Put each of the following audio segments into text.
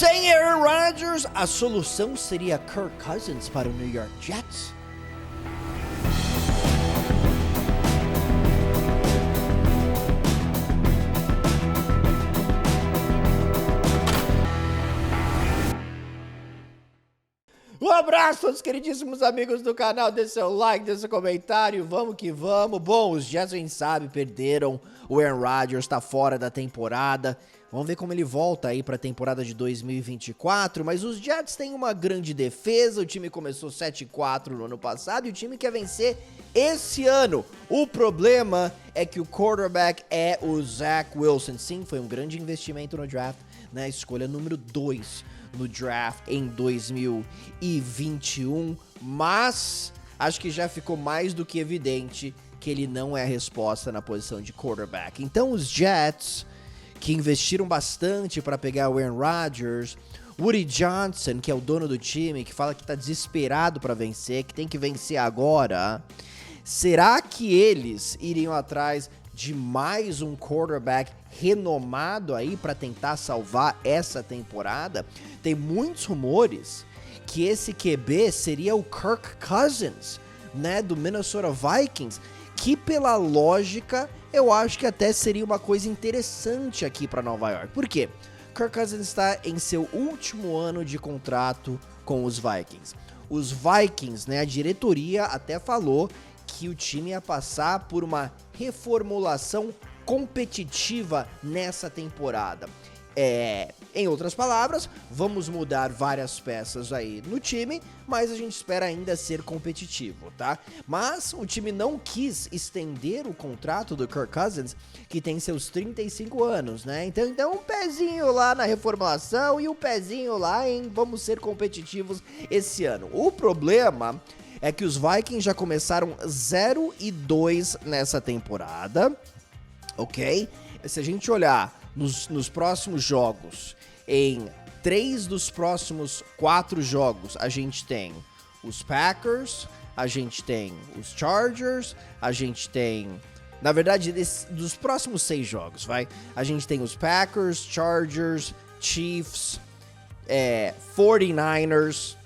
Sem Aaron Rodgers, a solução seria Kirk Cousins para o New York Jets? Um abraço aos queridíssimos amigos do canal, deixe seu like, deixe seu comentário, vamos que vamos. Bom, os Jets, a gente sabe, perderam, o Aaron Rodgers tá fora da temporada. Vamos ver como ele volta aí pra temporada de 2024, mas os Jets têm uma grande defesa, o time começou 7-4 no ano passado e o time quer vencer esse ano. O problema é que o quarterback é o Zach Wilson. Sim, foi um grande investimento no draft, né? Escolha número 2 no draft em 2021, mas acho que já ficou mais do que evidente que ele não é a resposta na posição de quarterback. Então os Jets, que investiram bastante para pegar o Aaron Rodgers, Woody Johnson, que é o dono do time, que fala que tá desesperado para vencer, que tem que vencer agora, será que eles iriam atrás de mais um quarterback renomado aí para tentar salvar essa temporada? Tem muitos rumores que esse QB seria o Kirk Cousins, né, do Minnesota Vikings, que pela lógica eu acho que até seria uma coisa interessante aqui para Nova York. Por quê? Kirk Cousins está em seu último ano de contrato com os Vikings. Os Vikings, né, a diretoria até falou que o time ia passar por uma reformulação competitiva nessa temporada. Em outras palavras, vamos mudar várias peças aí no time, mas a gente espera ainda ser competitivo, tá? Mas o time não quis estender o contrato do Kirk Cousins, que tem seus 35 anos, né? Então um pezinho lá na reformulação e um pezinho lá em vamos ser competitivos esse ano. O problema é que os Vikings já começaram 0-2 nessa temporada, ok? Se a gente olhar nos próximos jogos, em 3 dos próximos 4 jogos, a gente tem os Packers, a gente tem os Chargers, a gente tem... Na verdade, dos próximos 6 jogos, a gente tem os Packers, Chargers, Chiefs, 49ers,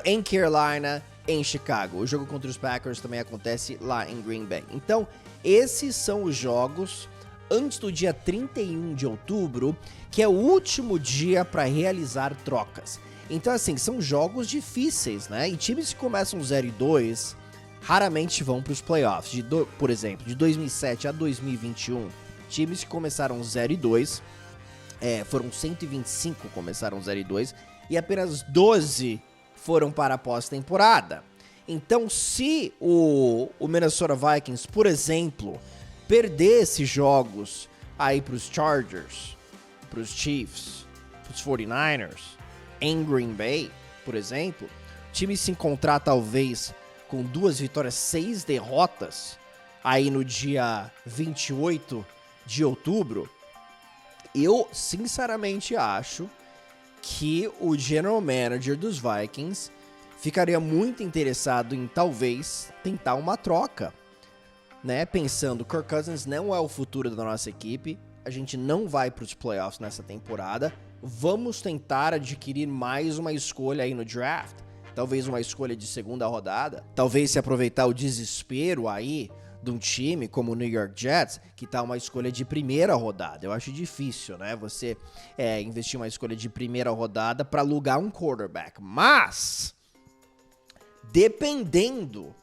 em Carolina, em Chicago. O jogo contra os Packers também acontece lá em Green Bay. Então, esses são os jogos antes do dia 31 de outubro, que é o último dia para realizar trocas. Então, assim, são jogos difíceis, né? E times que começam 0-2 raramente vão para os playoffs. Por exemplo, de 2007 a 2021, times que começaram 0-2, foram 125 que começaram 0-2, e apenas 12 foram para a pós-temporada. Então, se o Minnesota Vikings, por exemplo, perder esses jogos aí para os Chargers, para os Chiefs, para os 49ers, em Green Bay, por exemplo, o time se encontrar talvez com 2 vitórias, 6 derrotas, aí no dia 28 de outubro, eu sinceramente acho que o general manager dos Vikings ficaria muito interessado em talvez tentar uma troca, né? Pensando, Kirk Cousins não é o futuro da nossa equipe, a gente não vai para os playoffs nessa temporada, vamos tentar adquirir mais uma escolha aí no draft, talvez uma escolha de segunda rodada, talvez se aproveitar o desespero aí de um time como o New York Jets, que tá uma escolha de primeira rodada. Eu acho difícil, né, você investir uma escolha de primeira rodada para alugar um quarterback, mas dependendo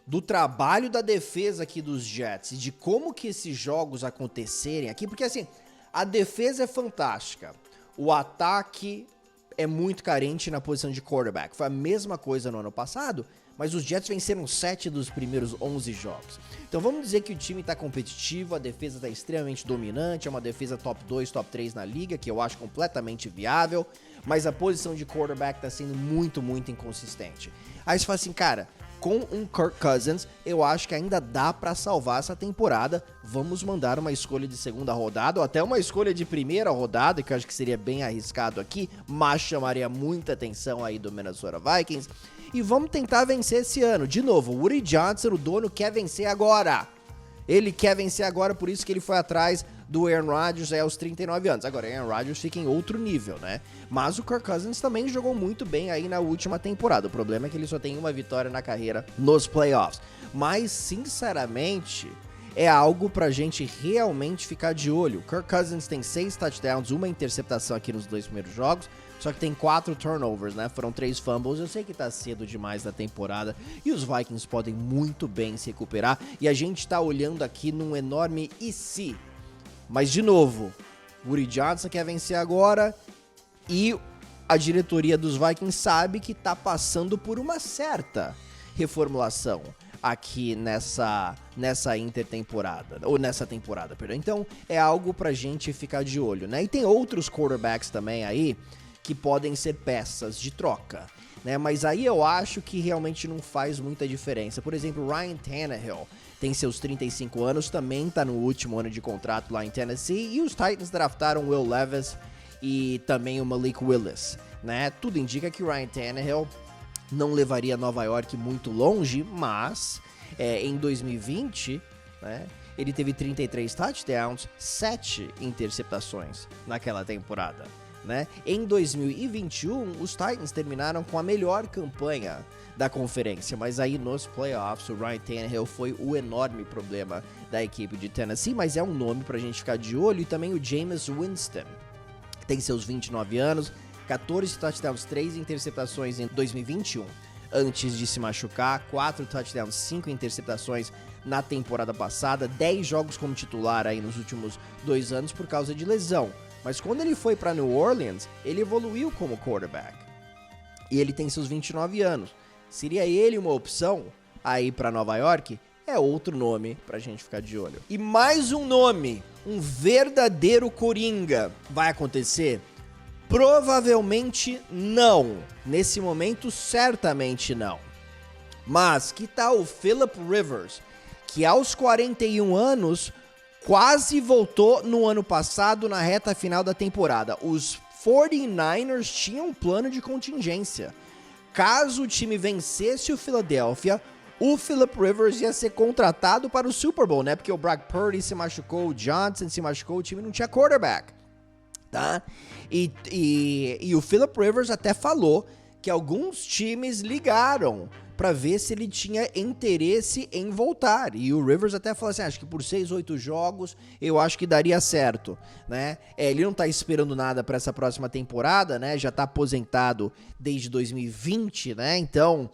do trabalho da defesa aqui dos Jets e de como que esses jogos acontecerem aqui, porque assim, a defesa é fantástica, o ataque é muito carente na posição de quarterback. Foi a mesma coisa no ano passado, mas os Jets venceram 7 dos primeiros 11 jogos. Então vamos dizer que o time tá competitivo, a defesa tá extremamente dominante, é uma defesa top 2, top 3 na liga, que eu acho completamente viável, mas a posição de quarterback tá sendo muito, muito inconsistente. Aí você fala assim, cara, com um Kirk Cousins, eu acho que ainda dá pra salvar essa temporada. Vamos mandar uma escolha de segunda rodada, ou até uma escolha de primeira rodada, que eu acho que seria bem arriscado aqui, mas chamaria muita atenção aí do Minnesota Vikings. E vamos tentar vencer esse ano. De novo, o Woody Johnson, o dono, quer vencer agora. Ele quer vencer agora, por isso que ele foi atrás do Aaron Rodgers aos 39 anos. Agora, Aaron Rodgers fica em outro nível, né? Mas o Kirk Cousins também jogou muito bem aí na última temporada. O problema é que ele só tem uma vitória na carreira nos playoffs. Mas, sinceramente, é algo pra gente realmente ficar de olho. O Kirk Cousins tem 6 touchdowns, uma interceptação aqui nos 2 primeiros jogos, só que tem 4 turnovers, né? Foram 3 fumbles. Eu sei que tá cedo demais da temporada e os Vikings podem muito bem se recuperar. E a gente tá olhando aqui num enorme e se. Mas, de novo, Woody Johnson quer vencer agora e a diretoria dos Vikings sabe que tá passando por uma certa reformulação aqui nessa intertemporada, ou nessa temporada, perdão. Então, é algo pra gente ficar de olho, né? E tem outros quarterbacks também aí que podem ser peças de troca, né? Mas aí eu acho que realmente não faz muita diferença. Por exemplo, Ryan Tannehill tem seus 35 anos, também tá no último ano de contrato lá em Tennessee, e os Titans draftaram Will Levis e também o Malik Willis, né? Tudo indica que o Ryan Tannehill não levaria Nova York muito longe, mas em 2020, né, ele teve 33 touchdowns, 7 interceptações naquela temporada, né? Em 2021, os Titans terminaram com a melhor campanha da conferência, mas aí nos playoffs o Ryan Tannehill foi o enorme problema da equipe de Tennessee, mas é um nome pra gente ficar de olho. E também o Jameis Winston, tem seus 29 anos, 14 touchdowns, 3 interceptações em 2021, antes de se machucar, 4 touchdowns, 5 interceptações na temporada passada, 10 jogos como titular aí nos últimos 2 anos por causa de lesão. Mas quando ele foi para New Orleans, ele evoluiu como quarterback. E ele tem seus 29 anos. Seria ele uma opção aí para Nova York? É outro nome pra gente ficar de olho. E mais um nome, um verdadeiro coringa. Vai acontecer? Provavelmente não. Nesse momento, certamente não. Mas que tal o Philip Rivers, que aos 41 anos quase voltou no ano passado na reta final da temporada? Os 49ers tinham um plano de contingência. Caso o time vencesse o Philadelphia, o Philip Rivers ia ser contratado para o Super Bowl, né? Porque o Brock Purdy se machucou, o Johnson se machucou, o time não tinha quarterback, tá? E o Philip Rivers até falou que alguns times ligaram para ver se ele tinha interesse em voltar. E o Rivers até falou assim, acho que por 6, 8 jogos eu acho que daria certo, né? Ele não tá esperando nada para essa próxima temporada, né? Já tá aposentado desde 2020, né? Então,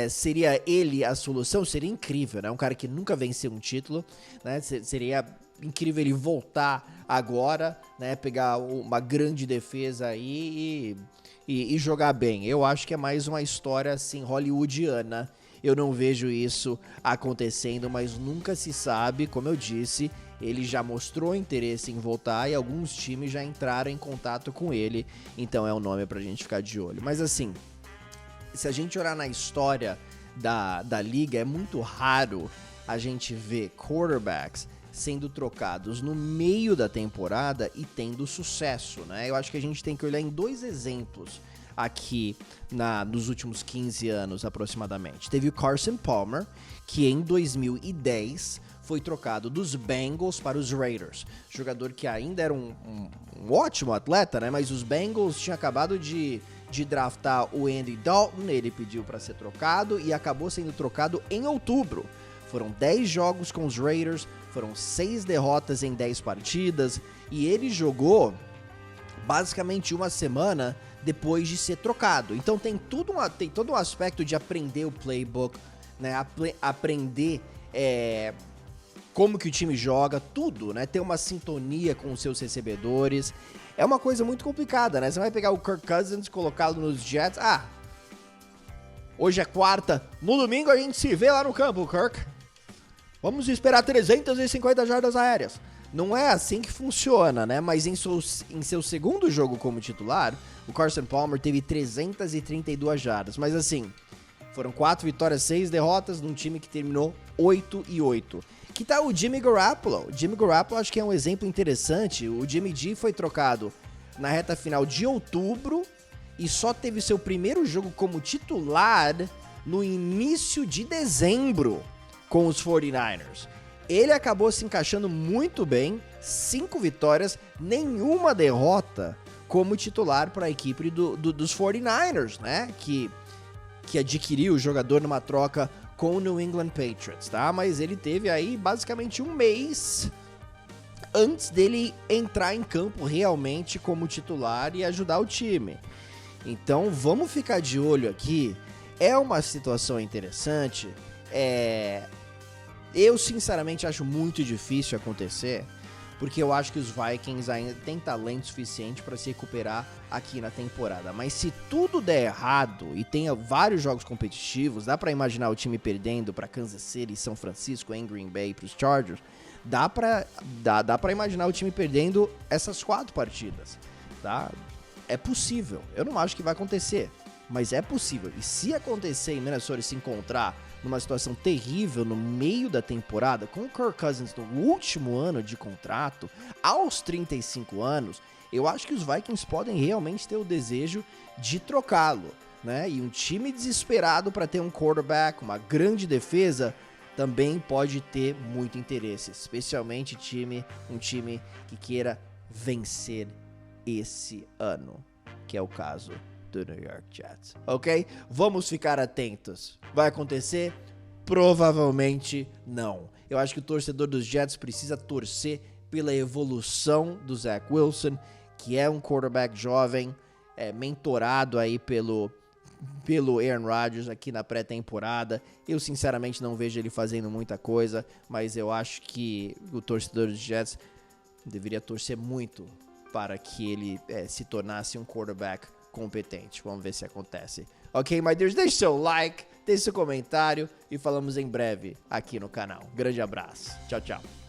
seria ele a solução? Seria incrível, né? Um cara que nunca venceu um título, né? Seria incrível ele voltar agora, né? Pegar uma grande defesa aí e jogar bem. Eu acho que é mais uma história assim hollywoodiana. Eu não vejo isso acontecendo, mas nunca se sabe. Como eu disse, ele já mostrou interesse em voltar e alguns times já entraram em contato com ele. Então é um nome pra gente ficar de olho. Mas assim, se a gente olhar na história da liga, é muito raro a gente ver quarterbacks sendo trocados no meio da temporada e tendo sucesso, né? Eu acho que a gente tem que olhar em 2 exemplos aqui nos últimos 15 anos aproximadamente. Teve o Carson Palmer, que em 2010 foi trocado dos Bengals para os Raiders. Jogador que ainda era um ótimo atleta, né? Mas os Bengals tinham acabado de draftar o Andy Dalton, ele pediu para ser trocado e acabou sendo trocado em outubro. Foram 10 jogos com os Raiders, foram 6 derrotas em 10 partidas e ele jogou basicamente uma semana depois de ser trocado. Então tem todo um aspecto de aprender o playbook, né? Aprender como que o time joga, tudo, né? Ter uma sintonia com os seus recebedores. É uma coisa muito complicada, né? Você vai pegar o Kirk Cousins, colocá-lo nos Jets. Hoje é quarta, no domingo a gente se vê lá no campo, Kirk. Vamos esperar 350 jardas aéreas. Não é assim que funciona, né? Mas em seu segundo jogo como titular, o Carson Palmer teve 332 jardas. Mas assim, foram 4 vitórias, 6 derrotas num time que terminou 8-8. Que tal o Jimmy Garoppolo? O Jimmy Garoppolo acho que é um exemplo interessante. O Jimmy G foi trocado na reta final de outubro e só teve seu primeiro jogo como titular no início de dezembro com os 49ers. Ele acabou se encaixando muito bem, 5 vitórias, nenhuma derrota como titular para a equipe dos 49ers, né? Que adquiriu o jogador numa troca com o New England Patriots, tá? Mas ele teve aí basicamente um mês antes dele entrar em campo realmente como titular e ajudar o time. Então vamos ficar de olho aqui. É uma situação interessante. Eu sinceramente acho muito difícil acontecer, porque eu acho que os Vikings ainda têm talento suficiente para se recuperar aqui na temporada. Mas se tudo der errado e tenha vários jogos competitivos, dá para imaginar o time perdendo para Kansas City, São Francisco, em Green Bay, para os Chargers. Dá pra imaginar o time perdendo essas 4 partidas, tá? É possível. Eu não acho que vai acontecer, mas é possível. E se acontecer e Minnesota se encontrar numa situação terrível no meio da temporada, com o Kirk Cousins no último ano de contrato, aos 35 anos, eu acho que os Vikings podem realmente ter o desejo de trocá-lo, né? E um time desesperado para ter um quarterback, uma grande defesa, também pode ter muito interesse, especialmente um time que queira vencer esse ano, que é o caso do New York Jets, ok? Vamos ficar atentos. Vai acontecer? Provavelmente não. Eu acho que o torcedor dos Jets precisa torcer pela evolução do Zach Wilson, que é um quarterback jovem, mentorado aí pelo Aaron Rodgers aqui na pré-temporada. Eu sinceramente não vejo ele fazendo muita coisa, mas eu acho que o torcedor dos Jets deveria torcer muito para que ele se tornasse um quarterback competente. Vamos ver se acontece. Ok, my dears, deixe seu like, deixe seu comentário e falamos em breve aqui no canal. Grande abraço. Tchau, tchau.